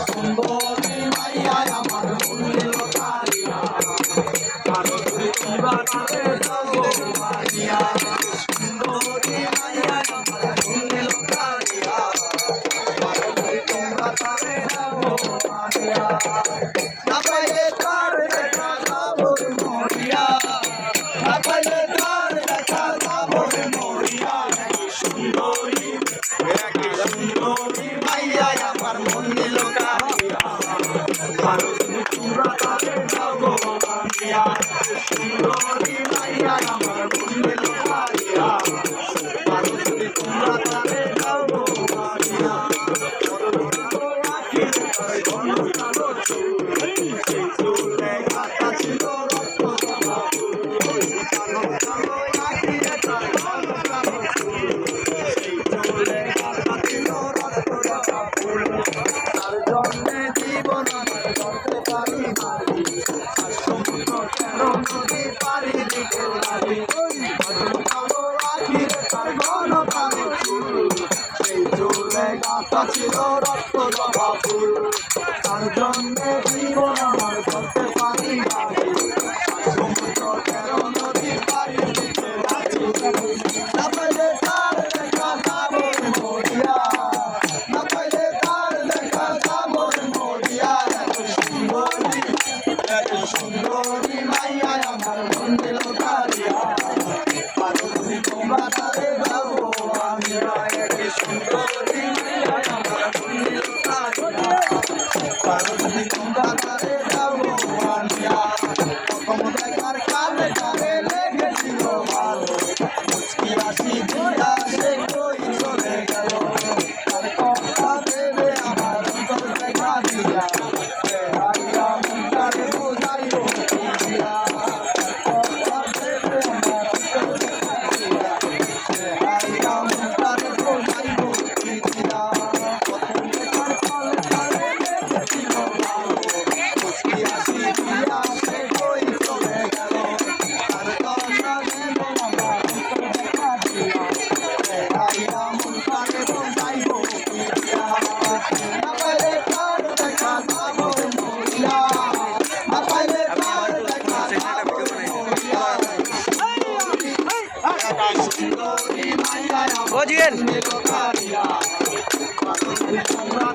সুন্দরী মাইয়া আমার মনে লতারিয়া কারো তুই বানাতে যাবো মারিয়া সুন্দরী মাইয়া আমার মনে লতারিয়া কারো তুই বানাতে যাবো মারিয়া না পাইলে তার দেখা যাবো মরিয়া না পাইলে তার দেখা যাবো মরিয়া সুন্দরী সুন্দরী মাইয়া আমার মনে লতারিয়া কারো তুই বানাতে যাবো মারিয়া সুন্দরী মাইয়া আমার মনে লতারিয়া কারো তুই বানাতে যাবো মারিয়া ছিল রক্ত জবা ফুল তার জন্যে জীবন আমার করতে পারি সমুদ্র তেরো নদী পারি দিতে যাচ্ছি না পাইলে তার দেখা যাবো মরিয়া না পাইলে তার দেখা যাবো মরিয়া এত সুন্দরী মাইয়া আমার মনে লতারিয়া কারো তুমি তোমরা তারে যাবো আমি এক সুন্দরী ও জিএন তোমরা